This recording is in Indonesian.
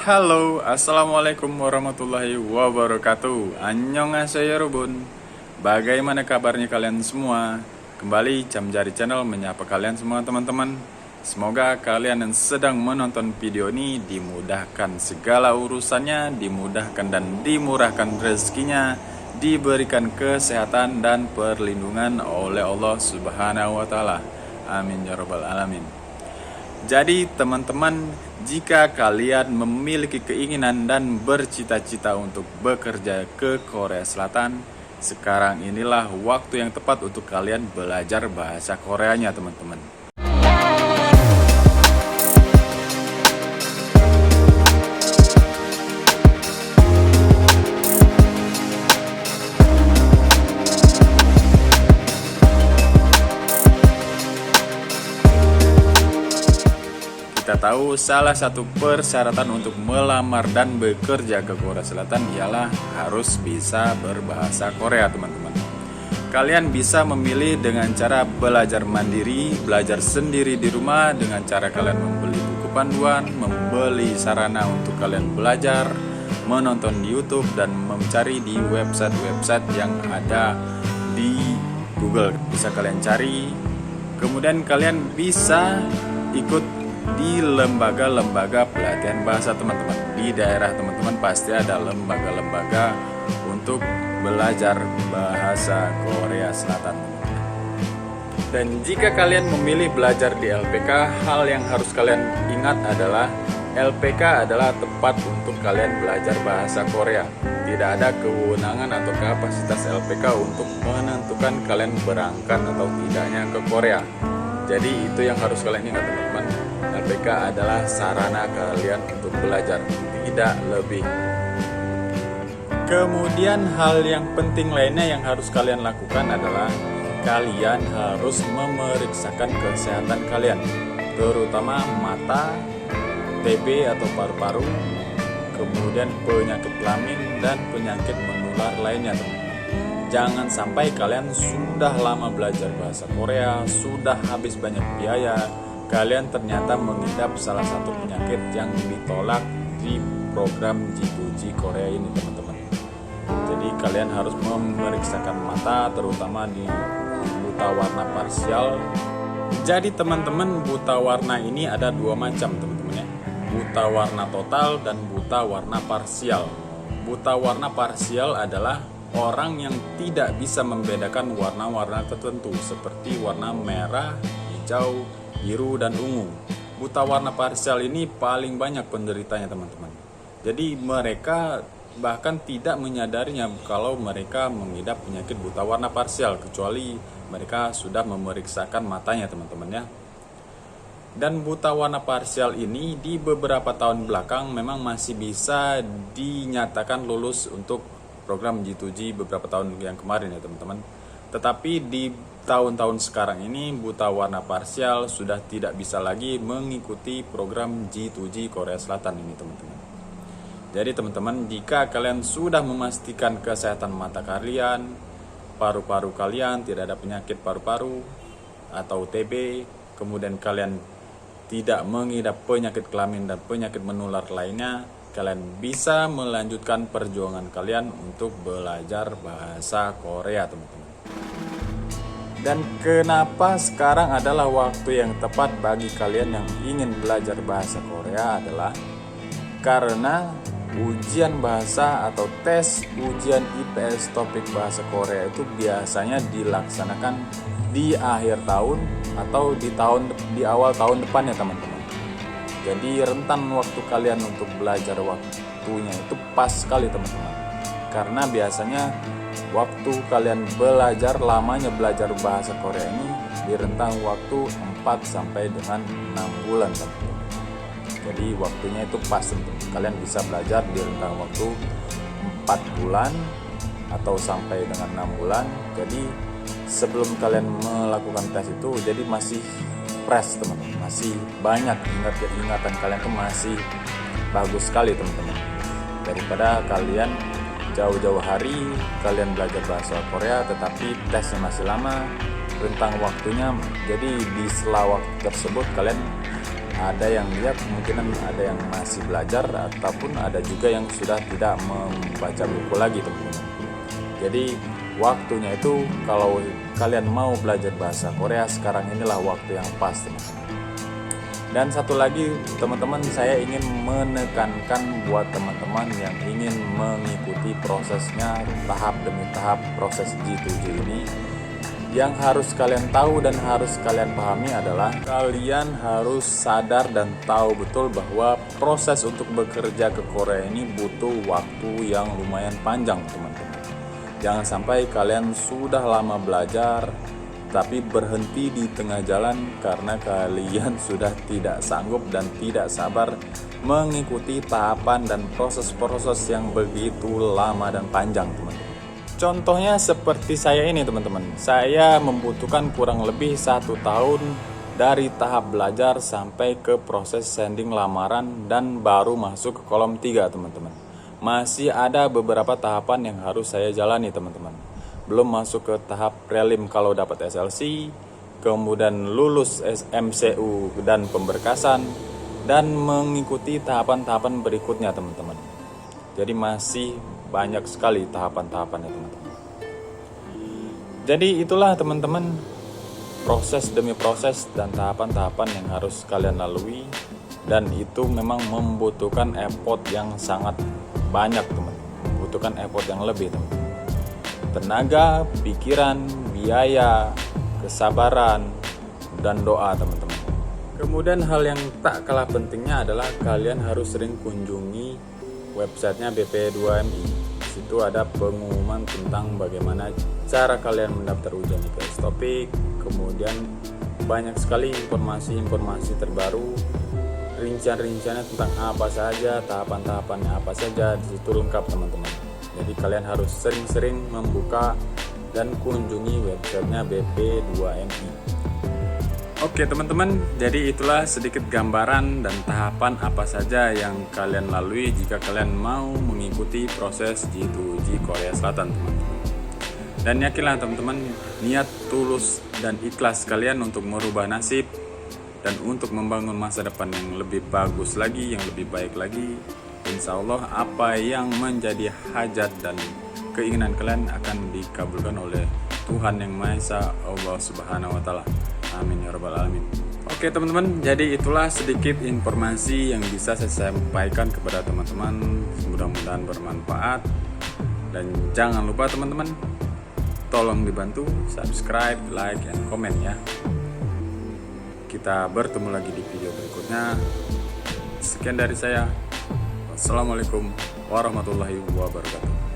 Halo, assalamualaikum warahmatullahi wabarakatuh. Annyeonghaseyo Rubun. Bagaimana kabarnya kalian semua? Kembali Jam Jari Channel menyapa kalian semua teman-teman. Semoga kalian yang sedang menonton video ini dimudahkan segala urusannya, dimudahkan dan dimurahkan rezekinya, diberikan kesehatan dan perlindungan oleh Allah Subhanahu wa taala. Amin ya rabbal alamin. Jadi teman-teman, jika kalian memiliki keinginan dan bercita-cita untuk bekerja ke Korea Selatan, sekarang inilah waktu yang tepat untuk kalian belajar bahasa Koreanya teman-teman. Kita tahu salah satu persyaratan untuk melamar dan bekerja ke Korea Selatan ialah harus bisa berbahasa Korea teman-teman. Kalian bisa memilih dengan cara belajar mandiri, belajar sendiri di rumah dengan cara kalian membeli buku panduan, membeli sarana untuk kalian belajar, menonton di YouTube dan mencari di website-website yang ada di Google. Bisa kalian cari. Kemudian kalian bisa ikut di lembaga-lembaga pelatihan bahasa teman-teman. Di daerah teman-teman pasti ada lembaga-lembaga untuk belajar bahasa Korea Selatan. Dan jika kalian memilih belajar di LPK, hal yang harus kalian ingat adalah LPK adalah tempat untuk kalian belajar bahasa Korea. Tidak ada kewenangan atau kapasitas LPK untuk menentukan kalian berangkat atau tidaknya ke Korea. Jadi itu yang harus kalian ingat teman-teman. LPK adalah sarana kalian untuk belajar, tidak lebih. Kemudian hal yang penting lainnya yang harus kalian lakukan adalah kalian harus memeriksakan kesehatan kalian, terutama mata, TB atau paru-paru, kemudian penyakit kelamin dan penyakit menular lainnya teman-teman. Jangan sampai kalian sudah lama belajar bahasa Korea, sudah habis banyak biaya, kalian ternyata mengidap salah satu penyakit yang ditolak di program G2G Korea ini teman-teman. Jadi kalian harus memeriksakan mata, terutama di buta warna parsial. Jadi teman-teman, buta warna ini ada dua macam teman-teman ya. Buta warna total dan buta warna parsial. Buta warna parsial adalah orang yang tidak bisa membedakan warna-warna tertentu seperti warna merah, hijau, biru, dan ungu. Buta warna parsial ini paling banyak penderitanya teman-teman. Jadi mereka bahkan tidak menyadarinya kalau mereka mengidap penyakit buta warna parsial kecuali mereka sudah memeriksakan matanya teman-teman ya. Dan buta warna parsial ini di beberapa tahun belakang memang masih bisa dinyatakan lulus untuk program G2G beberapa tahun yang kemarin ya teman-teman. Tetapi di tahun-tahun sekarang ini buta warna parsial sudah tidak bisa lagi mengikuti program G2G Korea Selatan ini teman-teman. Jadi teman-teman, jika kalian sudah memastikan kesehatan mata kalian, paru-paru kalian tidak ada penyakit paru-paru atau TB, kemudian kalian tidak mengidap penyakit kelamin dan penyakit menular lainnya, kalian bisa melanjutkan perjuangan kalian untuk belajar bahasa Korea teman-teman. Dan kenapa sekarang adalah waktu yang tepat bagi kalian yang ingin belajar bahasa Korea adalah karena ujian bahasa atau tes ujian IPS topik bahasa Korea itu biasanya dilaksanakan di akhir tahun atau di awal tahun depan ya teman-teman. Jadi rentan waktu kalian untuk belajar waktunya itu pas sekali teman-teman. Karena biasanya waktu kalian lamanya belajar bahasa Korea ini di rentang waktu 4 sampai dengan 6 bulan teman-teman. Jadi waktunya itu pas teman-teman. Kalian bisa belajar di rentang waktu 4 bulan atau sampai dengan 6 bulan. Jadi sebelum kalian melakukan tes itu jadi masih fresh teman-teman, masih banyak ingatan kalian tuh masih bagus sekali teman-teman, daripada kalian jauh-jauh hari kalian belajar bahasa Korea tetapi tesnya masih lama, rentang waktunya. Jadi di sela waktu tersebut kalian ada yang ya kemungkinan ada yang masih belajar, ataupun ada juga yang sudah tidak membaca buku lagi teman-teman. Jadi waktunya itu kalau kalian mau belajar bahasa Korea, sekarang inilah waktu yang pas teman-teman. Dan satu lagi teman-teman, saya ingin menekankan buat teman-teman yang ingin mengikuti prosesnya tahap demi tahap proses G2G ini, yang harus kalian tahu dan harus kalian pahami adalah kalian harus sadar dan tahu betul bahwa proses untuk bekerja ke Korea ini butuh waktu yang lumayan panjang teman-teman. Jangan sampai kalian sudah lama belajar tapi berhenti di tengah jalan karena kalian sudah tidak sanggup dan tidak sabar mengikuti tahapan dan proses-proses yang begitu lama dan panjang teman-teman. Contohnya seperti saya ini teman-teman, saya membutuhkan kurang lebih 1 tahun dari tahap belajar sampai ke proses sending lamaran dan baru masuk ke kolom 3 teman-teman. Masih ada beberapa tahapan yang harus saya jalani teman-teman. Belum masuk ke tahap prelim kalau dapat SLC, kemudian lulus MCU dan pemberkasan, dan mengikuti tahapan-tahapan berikutnya teman-teman. Jadi masih banyak sekali tahapan-tahapannya teman-teman. Jadi itulah teman-teman, proses demi proses dan tahapan-tahapan yang harus kalian lalui, dan itu memang membutuhkan effort yang sangat banyak teman-teman. Membutuhkan effort yang lebih teman-teman. Tenaga, pikiran, biaya, kesabaran, dan doa teman-teman. Kemudian hal yang tak kalah pentingnya adalah kalian harus sering kunjungi websitenya BP2MI. Di situ ada pengumuman tentang bagaimana cara kalian mendaftar ujian IPS topik. Kemudian banyak sekali informasi-informasi terbaru, rincian-rinciannya tentang apa saja, tahapan-tahapannya apa saja, di situ lengkap teman-teman. Jadi kalian harus sering-sering membuka dan kunjungi websitenya BP2MI. Oke teman-teman, jadi itulah sedikit gambaran dan tahapan apa saja yang kalian lalui jika kalian mau mengikuti proses G2G Korea Selatan teman-teman. Dan yakinlah teman-teman, niat tulus dan ikhlas kalian untuk merubah nasib dan untuk membangun masa depan yang lebih bagus lagi, yang lebih baik lagi. Insya Allah apa yang menjadi hajat dan keinginan kalian akan dikabulkan oleh Tuhan Yang Maha Esa, Allah Subhanahu wa Ta'ala. Amin ya rabbal alamin. Oke teman-teman, jadi itulah sedikit informasi yang bisa saya sampaikan kepada teman-teman. Mudah-mudahan bermanfaat. Dan jangan lupa teman-teman, tolong dibantu subscribe, like, dan komen ya. Kita bertemu lagi di video berikutnya. Sekian dari saya. Assalamualaikum warahmatullahi wabarakatuh.